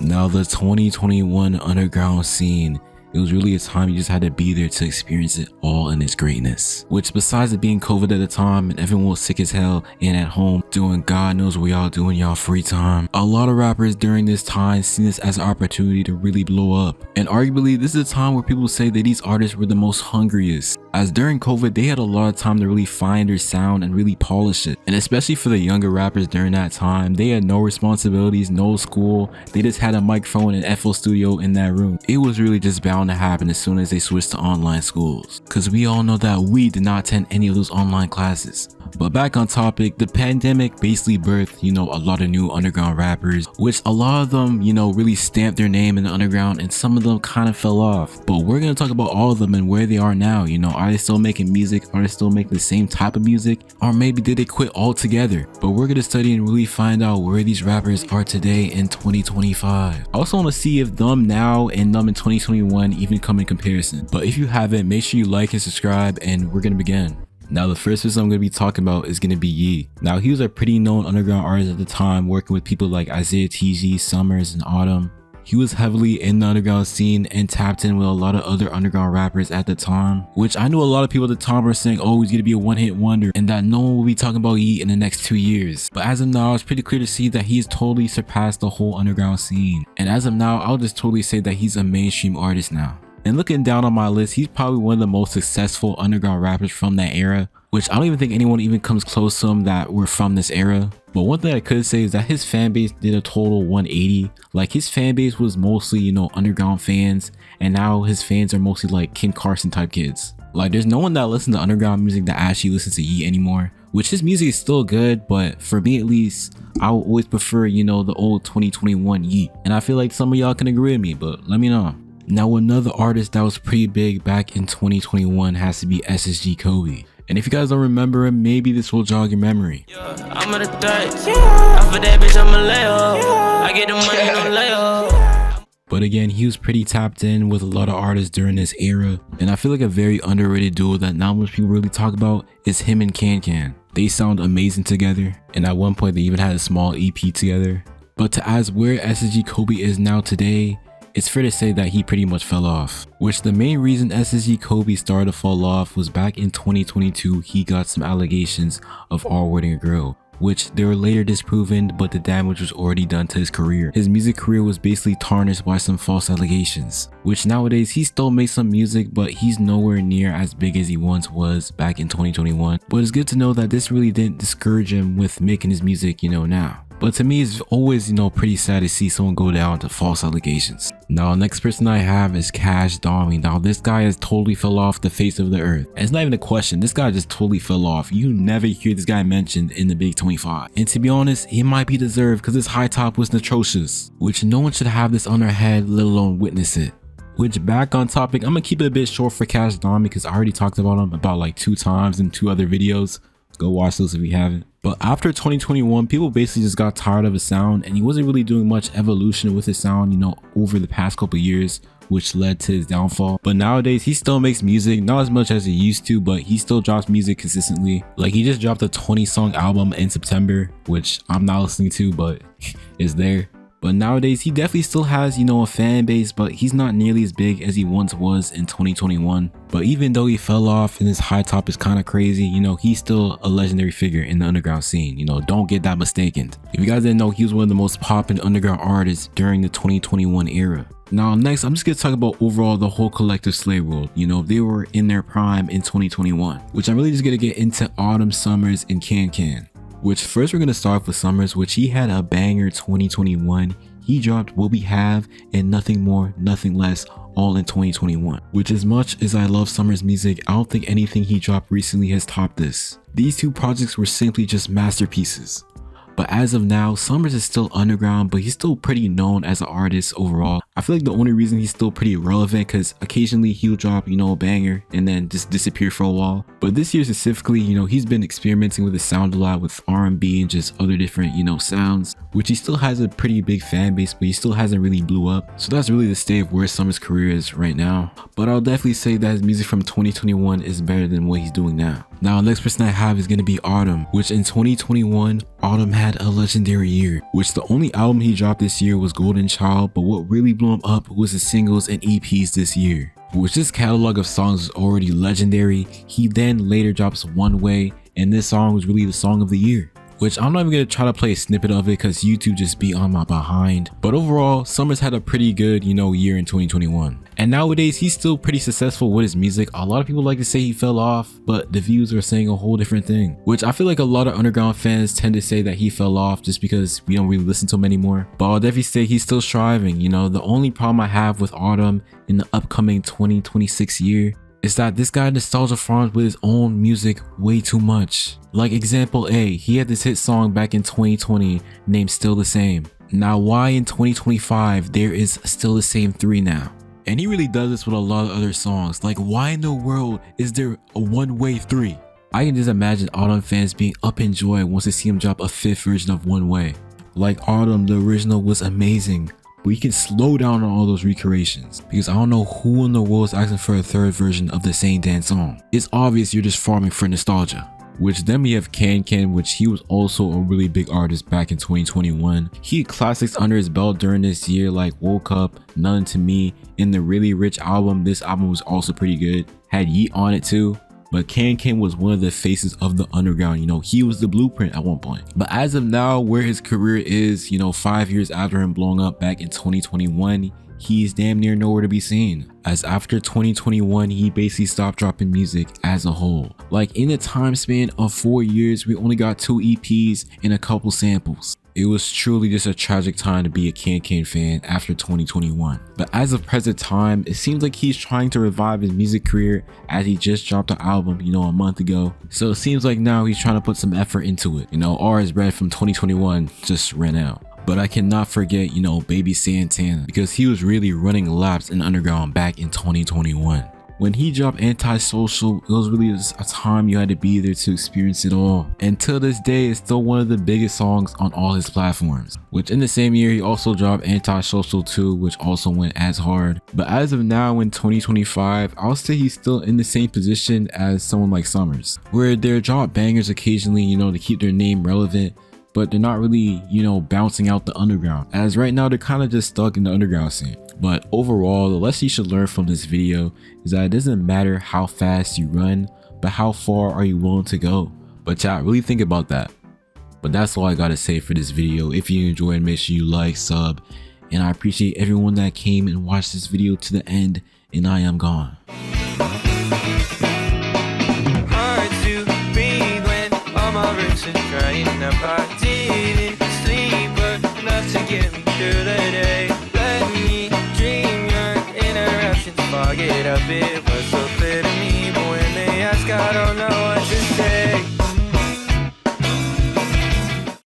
Now the 2021 underground scene, it was really a time you just had to be there to experience it all in its greatness. Which, besides it being COVID at the time and everyone was sick as hell and at home doing God knows what y'all do in y'all free time, a lot of rappers during this time seen this as an opportunity to really blow up. And arguably, this is a time where people say that these artists were the most hungriest, as during COVID they had a lot of time to really find their sound and really polish it. And especially for the younger rappers during that time, they had no responsibilities, no school, they just had a microphone and FL Studio in that room. It was really just bound to happen as soon as they switched to online schools, because we all know that we did not attend any of those online classes. But back on topic, the pandemic basically birthed, a lot of new underground rappers, which a lot of them, really stamped their name in the underground, and some of them kind of fell off. But we're going to talk about all of them and where they are now. Are they still making music? Are they still making the same type of music? Or maybe did they quit altogether? But we're going to study and really find out where these rappers are today in 2025. I also want to see if them now and them in 2021 even come in comparison. But if you haven't, make sure you like and subscribe, and we're going to begin. Now the first person I'm going to be talking about is going to be Ye. Now he was a pretty known underground artist at the time, working with people like SIAD, Summrs, and Autumn. He was heavily in the underground scene and tapped in with a lot of other underground rappers at the time, which I knew a lot of people at the time were saying, oh, he's going to be a one-hit wonder and that no one will be talking about Ye in the next 2 years. But as of now, it's pretty clear to see that he's totally surpassed the whole underground scene. And as of now, I'll just totally say that he's a mainstream artist now. And looking down on my list, he's probably one of the most successful underground rappers from that era, which I don't even think anyone even comes close to him that were from this era. But one thing I could say is that his fan base did a total 180. Like, his fan base was mostly, underground fans, and now his fans are mostly like Kim Carson type kids. Like, there's no one that listens to underground music that actually listens to Ye anymore, which his music is still good, but for me at least, I would always prefer, the old 2021 Ye. And I feel like some of y'all can agree with me, but let me know. Now another artist that was pretty big back in 2021 has to be SSG Kobe. And if you guys don't remember him, maybe this will jog your memory. I'm on the threat. After that bitch, I'm a layoff. I get the money, no layoff. But again, he was pretty tapped in with a lot of artists during this era. And I feel like a very underrated duo that not much people really talk about is him and Can. They sound amazing together. And at one point, they even had a small EP together. But to ask where SSG Kobe is now today, it's fair to say that he pretty much fell off, which the main reason SSG Kobe started to fall off was back in 2022 he got some allegations of R-wording a girl, which they were later disproven, but the damage was already done to his career. His music career was basically tarnished by some false allegations, which nowadays he still makes some music, but he's nowhere near as big as he once was back in 2021. But it's good to know that this really didn't discourage him with making his music, now. But to me, it's always, pretty sad to see someone go down to false allegations. Now, next person I have is Cash Dami. Now, this guy has totally fell off the face of the earth. And it's not even a question. This guy just totally fell off. You never hear this guy mentioned in the Big 25. And to be honest, he might be deserved because his high top was atrocious, which no one should have this on their head, let alone witness it. Which, back on topic, I'm gonna keep it a bit short for Cash Dami because I already talked about him about like 2 times in 2 other videos. Go watch those if you haven't. But after 2021, people basically just got tired of his sound, and he wasn't really doing much evolution with his sound, over the past couple years, which led to his downfall. But nowadays, he still makes music, not as much as he used to, but he still drops music consistently. Like, he just dropped a 20-song album in September, which I'm not listening to, but it's there. But nowadays, he definitely still has, a fan base, but he's not nearly as big as he once was in 2021. But even though he fell off and his high top is kind of crazy, he's still a legendary figure in the underground scene. Don't get that mistaken. If you guys didn't know, he was one of the most popping underground artists during the 2021 era. Now, next, I'm just going to talk about overall the whole collective Slave world. They were in their prime in 2021, which I'm really just going to get into Autumn, Summrs, and Can. Which first we're going to start off with Summrs, which he had a banger 2021. He dropped What We Have and Nothing More, Nothing Less all in 2021. Which, as much as I love Summrs' music, I don't think anything he dropped recently has topped this. These 2 projects were simply just masterpieces. But as of now, Summrs is still underground, but he's still pretty known as an artist overall. I feel like the only reason he's still pretty relevant because occasionally he'll drop, you know, a banger and then just disappear for a while. But this year specifically, you know, he's been experimenting with his sound a lot with R&B and just other different, you know, sounds, which he still has a pretty big fan base, but he still hasn't really blew up. So that's really the state of where Summrs' career is right now. But I'll definitely say that his music from 2021 is better than what he's doing now. Now, the next person I have is going to be Autumn, which in 2021, Autumn had a legendary year, which the only album he dropped this year was Golden Child, but what really blew him up was his singles and EPs this year. Which this catalog of songs is already legendary. He then later drops One Way, and this song was really the song of the year. Which I'm not even going to try to play a snippet of it because YouTube just be on my behind. But overall, Summrs had a pretty good, you know, year in 2021. And nowadays, he's still pretty successful with his music. A lot of people like to say he fell off, but the views are saying a whole different thing. Which I feel like a lot of underground fans tend to say that he fell off just because we don't really listen to him anymore. But I'll definitely say he's still striving, you know. The only problem I have with Autumn in the upcoming 2026 year is that this guy nostalgia farms with his own music way too much. Like example A, he had this hit song back in 2020 named Still the Same. Now why in 2025 there is Still the Same 3 now? And he really does this with a lot of other songs. Like why in the world is there a One Way 3? I can just imagine Autumn fans being up in joy once they see him drop a 5th version of One Way. Like Autumn, the original was amazing. But you can slow down on all those recreations because I don't know who in the world is asking for a 3rd version of the same dance song. It's obvious you're just farming for nostalgia. Which then we have Can, which he was also a really big artist back in 2021. He had classics under his belt during this year like Woke Up, None to Me, and the Really Rich album. This album was also pretty good. Had Yeet on it too. But Can was one of the faces of the underground, you know, he was the blueprint at one point. But as of now, where his career is, you know, 5 years after him blowing up back in 2021, he's damn near nowhere to be seen. As after 2021, he basically stopped dropping music as a whole. Like in the time span of 4 years, we only got 2 EPs and a couple samples. It was truly just a tragic time to be a Can fan after 2021. But as of present time, it seems like he's trying to revive his music career as he just dropped an album, you know, a month ago. So it seems like now he's trying to put some effort into it. You know, R is Red from 2021 just ran out. But I cannot forget, you know, Baby Santana because he was really running laps in underground back in 2021. When he dropped Antisocial, it was really a time you had to be there to experience it all. And till this day, it's still one of the biggest songs on all his platforms. Which in the same year, he also dropped Antisocial 2, which also went as hard. But as of now in 2025, I'll say he's still in the same position as someone like Summrs, where they drop bangers occasionally, you know, to keep their name relevant, but they're not really, you know, bouncing out the underground. As right now, they're kind of just stuck in the underground scene. But overall, the lesson you should learn from this video is that it doesn't matter how fast you run, but how far are you willing to go. But chat, really think about that. But that's all I gotta say for this video. If you enjoyed, make sure you like, sub, and I appreciate everyone that came and watched this video to the end, and I am gone. Hard to breathe when all my ribs are drying up. I didn't sleep enough to get me through the day. Let me dream your interruptions, fog it up, it was so clear.